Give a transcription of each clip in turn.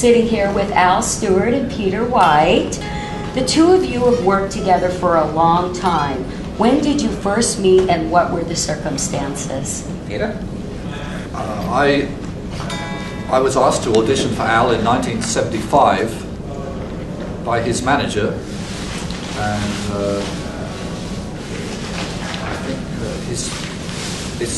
sitting here with Al Stewart and Peter White. The two of you have worked together for a long time. When did you first meet and what were the circumstances? Peter? I was asked to audition for Al in 1975 by his manager, and I think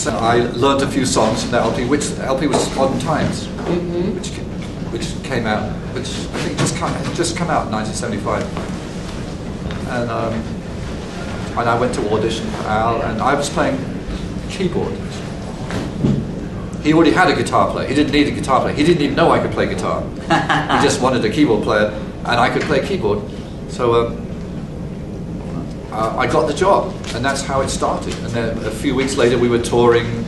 I learned a few songs from the LP, which the LP was Modern Times, which came out, which I think just come out in 1975, and I went to audition for Al, and I was playing keyboard. He already had a guitar player. He didn't need a guitar player. He didn't even know I could play guitar. He just wanted a keyboard player, and I could play keyboard. So I got the job, and that's how it started. And then a few weeks later, we were touring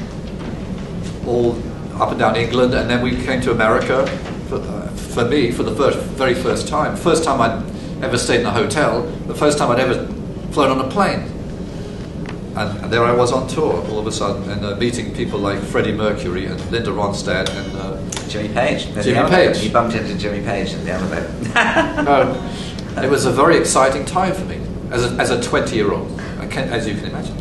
all up and down England, and then we came to America for me for the very first time. First time I'd ever stayed in a hotel. The first time I'd ever flown on a plane. And there I was on tour all of a sudden, and meeting people like Freddie Mercury and Linda Ronstadt and Jimmy Page. Jimmy Page. You bumped into Jimmy Page in the elevator. It was a very exciting time for me as a 20-year-old, as you can imagine.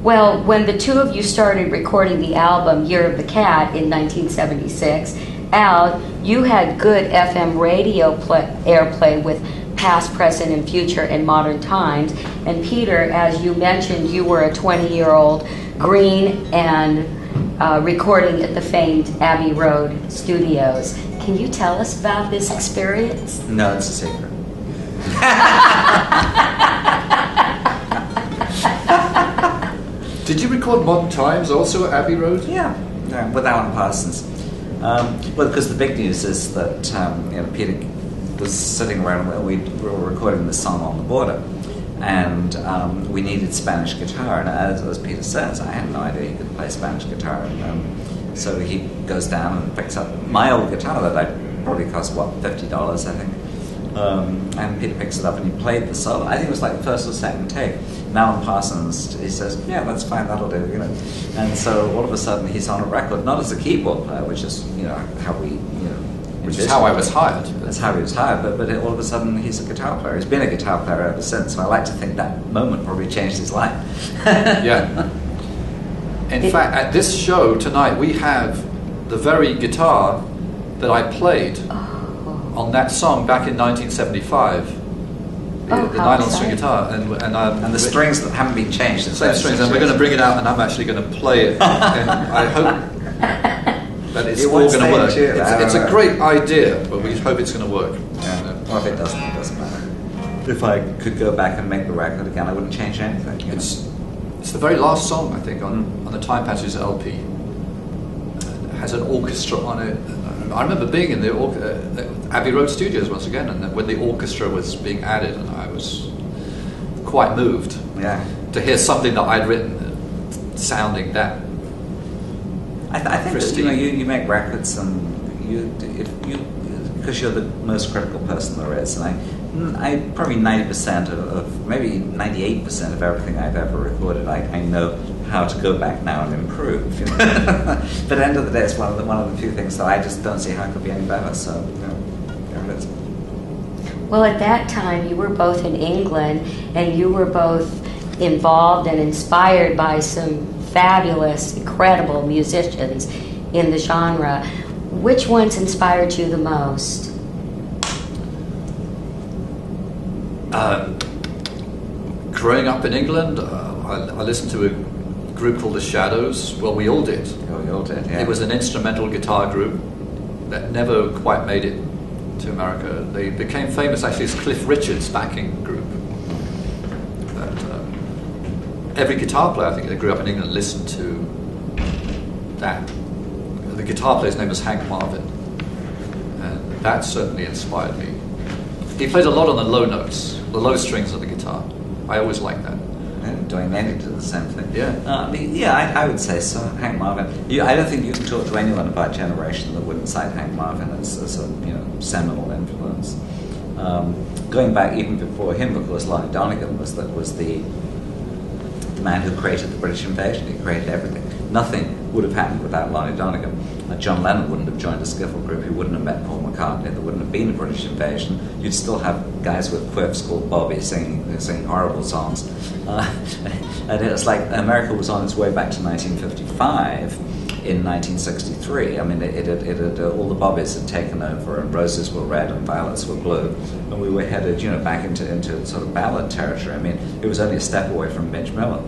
Well, when the two of you started recording the album Year of the Cat in 1976, Al, you had good FM radio airplay with Past, Present, and Future in Modern Times. And Peter, as you mentioned, you were a 20-year-old green and recording at the famed Abbey Road Studios. Can you tell us about this experience? No, it's a secret. Did you record Modern Times also at Abbey Road? Yeah, with Alan Parsons. Well, because the big news is that Peter was sitting around where we were recording this song On the Border, and we needed Spanish guitar, and as Peter says, I had no idea he could play Spanish guitar, and so he goes down and picks up my old guitar that I probably cost $50, I think, and Peter picks it up and he played the solo. I think it was like the first or second take. And Alan Parsons, he says, yeah, that's fine, that'll do, and so all of a sudden he's on a record, not as a keyboard player, which is how we which is how I was hired. That's how he was hired, but all of a sudden he's a guitar player. He's been a guitar player ever since, so I like to think that moment probably changed his life. Yeah. In fact, at this show tonight, we have the very guitar that I played on that song back in 1975. The nylon string guitar. And the strings that haven't been changed. Same strings, and we're going to bring it out, and I'm actually going to play it. And I hope that it's all going to work. It's a great idea, but we hope it's going to work. Yeah. Well, if it doesn't matter. If I could go back and make the record again, I wouldn't change anything. It's the very last song, I think, on the Time Patches LP. It has an orchestra on it. I remember being in the Abbey Road Studios once again, and when the orchestra was being added, and I was quite moved to hear something that I'd written sounding that. I think that, you make records, and because you're the most critical person there is, and I probably 90% of maybe 98% of everything I've ever recorded, I know how to go back now and improve. But at the end of the day, it's one of the few things that I just don't see how it could be any better. So there it is. Well, at that time, you were both in England, and you were both involved and inspired by some fabulous, incredible musicians in the genre. Which ones inspired you the most? Growing up in England, I listened to a group called The Shadows. Well, we all did. Oh, we all did, yeah. It was an instrumental guitar group that never quite made it to America. They became famous actually as Cliff Richard's backing group. Every guitar player, I think, that grew up in England listened to that. The guitar player's name was Hank Marvin, and that certainly inspired me. He played a lot on the low notes, the low strings of the guitar. I always liked that. Doing Manning did the same thing. Yeah. I would say so. Hank Marvin. I don't think you can talk to anyone about Generation that wouldn't cite Hank Marvin as a seminal influence. Going back even before him, of course, Lonnie Donegan was the man who created the British invasion. He created everything. Nothing would have happened without Lonnie Donegan. John Lennon wouldn't have joined a skiffle group. He wouldn't have met Paul McCartney. There wouldn't have been a British invasion. You'd still have guys with quips called Bobby singing horrible songs. And it was like America was on its way back to 1955 in 1963. I mean, it had all the bobbies had taken over, and roses were red and violets were blue, and we were headed, back into sort of ballad territory. I mean, it was only a step away from Mitch Miller.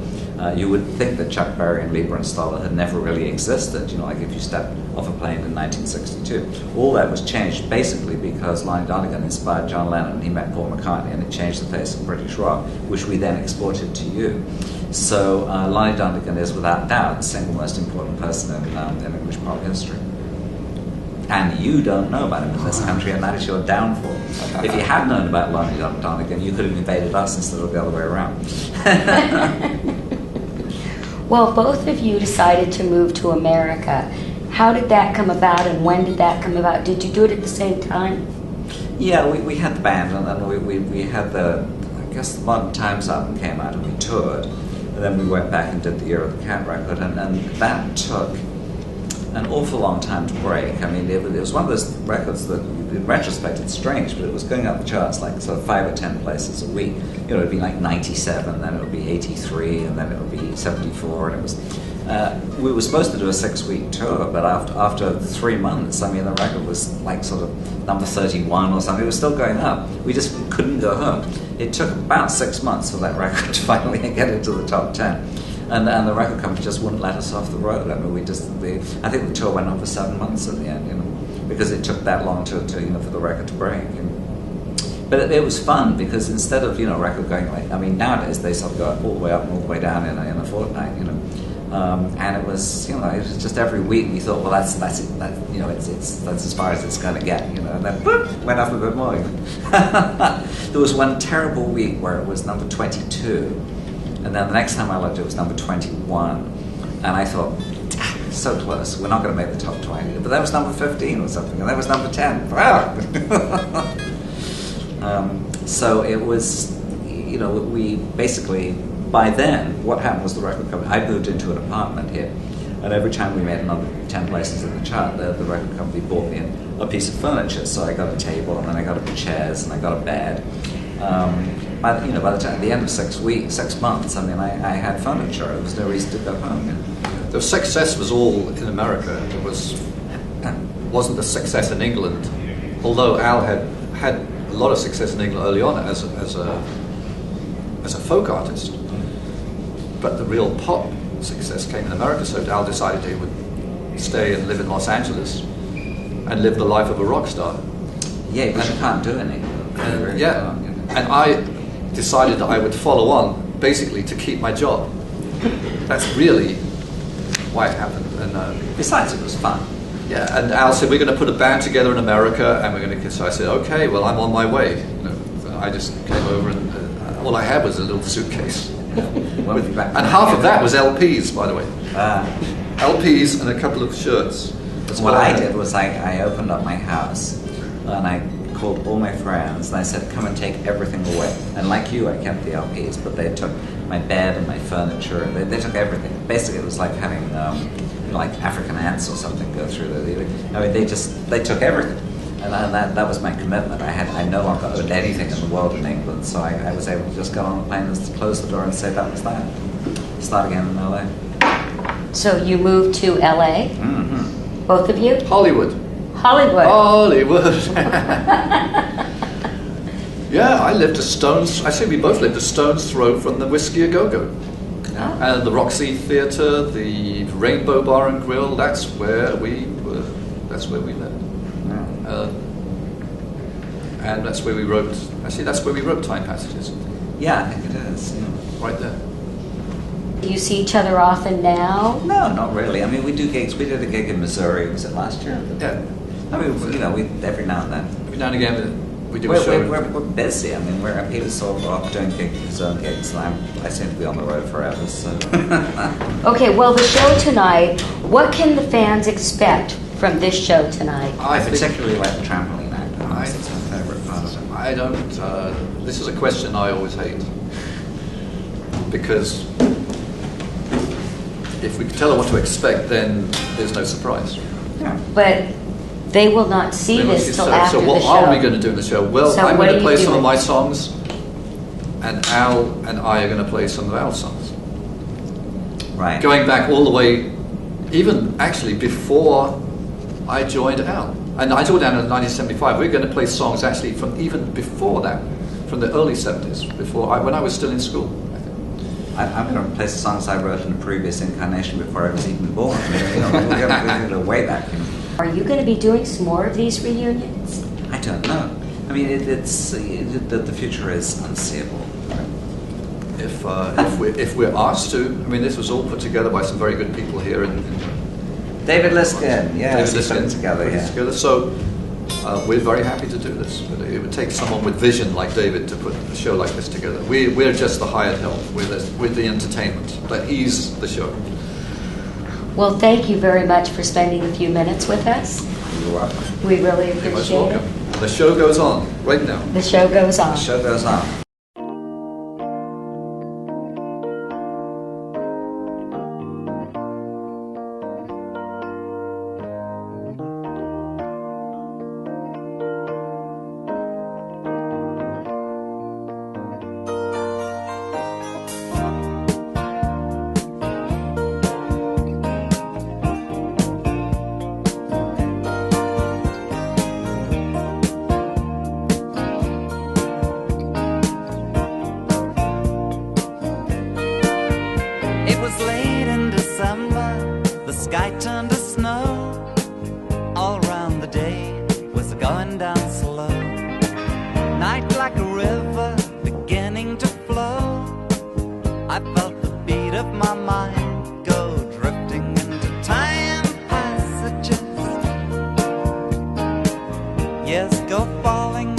You would think that Chuck Berry and Lieber and Stoller had never really existed. Like if you stepped off a plane in 1962, all that was changed basically because Lonnie Donegan inspired John Lennon. He met Paul McCartney, and it changed the face of British rock, which we then exported to you. So Lonnie Donegan is without doubt the single most important person in English pop history. And you don't know about him in this country, and that is your downfall. If you had known about Lonnie Donegan, you could have invaded us instead of the other way around. Well, both of you decided to move to America. How did that come about, and when did that come about? Did you do it at the same time? Yeah, we had the band, and then we had the Modern Times album came out, and we toured. And then we went back and did the Year of the Cat record, and that took an awful long time to break. I mean, it was one of those records that, in retrospect, it's strange, but it was going up the charts like sort of 5 or 10 places a week. It would be like 97, then it would be 83, and then it would be 74, and it was. We were supposed to do a 6-week tour, but after 3 months, I mean, the record was like sort of number 31 or something. It was still going up. We just couldn't go home. It took about 6 months for that record to finally get into the top 10. And the record company just wouldn't let us off the road. I mean, I think the tour went on for 7 months at the end, because it took that long to for the record to break. But it was fun because instead of record going like, I mean, nowadays they sort of go all the way up and all the way down in a fortnight, and it was it was just every week we thought, well, that's it, that's as far as it's going to get, and then boop, went up a bit more. There was one terrible week where it was number 22, and then the next time I looked it was number 21, and I thought, so close, we're not going to make the top 20, but that was number 15 or something, and that was number 10. So it was, we basically, by then, what happened was the record company, I moved into an apartment here, and every time we made another 10 places in the chart, the record company bought me a piece of furniture. So I got a table, and then I got a few chairs, and I got a bed. By the time, at the end of 6 months, I mean, I had furniture. There was no reason to go home. The success was all in America. It wasn't a success in England, although Al had a lot of success in England early on as a folk artist. But the real pop success came in America, so Al decided he would stay and live in Los Angeles and live the life of a rock star. Yeah, but you can't do anything. Yeah, and I decided that I would follow on, basically to keep my job. That's really why it happened. And besides, it was fun. Yeah, and Al said, we're going to put a band together in America, and we're going to. So I said, okay, well, I'm on my way. I just came over, and all I had was a little suitcase. And half of that was LPs, by the way. LPs and a couple of shirts. What I did was I opened up my house, and I called all my friends, and I said, come and take everything away. And like you, I kept the LPs, but they took my bed and my furniture, and they took everything. Basically, it was like having like African ants or something go through there. I mean, they took everything. And that was my commitment. I no longer owed anything in the world in England, so I was able to just go on the plane and close the door and say that was that. Start again in LA. So you moved to LA? Mm-hmm. Both of you? Hollywood. Yeah, I lived we both lived a stone's throw from the Whiskey A Go-Go. Oh. And the Roxy Theatre, the Rainbow Bar and Grill, that's where we lived. And that's where we wrote. That's where we wrote Time Passages. Yeah, I think it is. Yeah. Right there. Do you see each other often now? No, not really. I mean, we do gigs. We did a gig in Missouri. Was it last year? Yeah. I mean, we every now and then. Every now and again, we do a show. We're busy. I mean, Peter's sort of off doing his own gigs, and I seem to be on the road forever. So. Okay. Well, the show tonight. What can the fans expect from this show tonight? I particularly like the trampoline act. It's my favourite part of it. I don't. This is a question I always hate, because if we can tell her what to expect, then there's no surprise. Yeah. But they will not see this till after so what the show. are we going to do in the show? Well, So I'm what going are to play you some of doing? my songs, and Al and I are going to play some of Al's songs. Right. Going back all the way, even actually before I joined Al. And I joined Al in 1975. We're going to play songs actually from even before that, from the early 70s, when I was still in school, I think. I'm going to play songs I wrote in a previous incarnation before I was even born. We're going to way back. Are you going to be doing some more of these reunions? I don't know. I mean, the future is unseeable. If we're asked to, I mean, this was all put together by some very good people here in David Liskin, yeah, David put Liskin it together, put it yeah. together. So we're very happy to do this. But it would take someone with vision like David to put a show like this together. We're just the hired help. We're the entertainment, but he's the show. Well, thank you very much for spending a few minutes with us. You're welcome. We really You're most appreciate welcome. it. The show goes on right now. The show goes on. The show goes on. It was late in December, the sky turned to snow. All around the day was going down slow. Night like a river beginning to flow. I felt the beat of my mind go drifting into time passages. Yes, go falling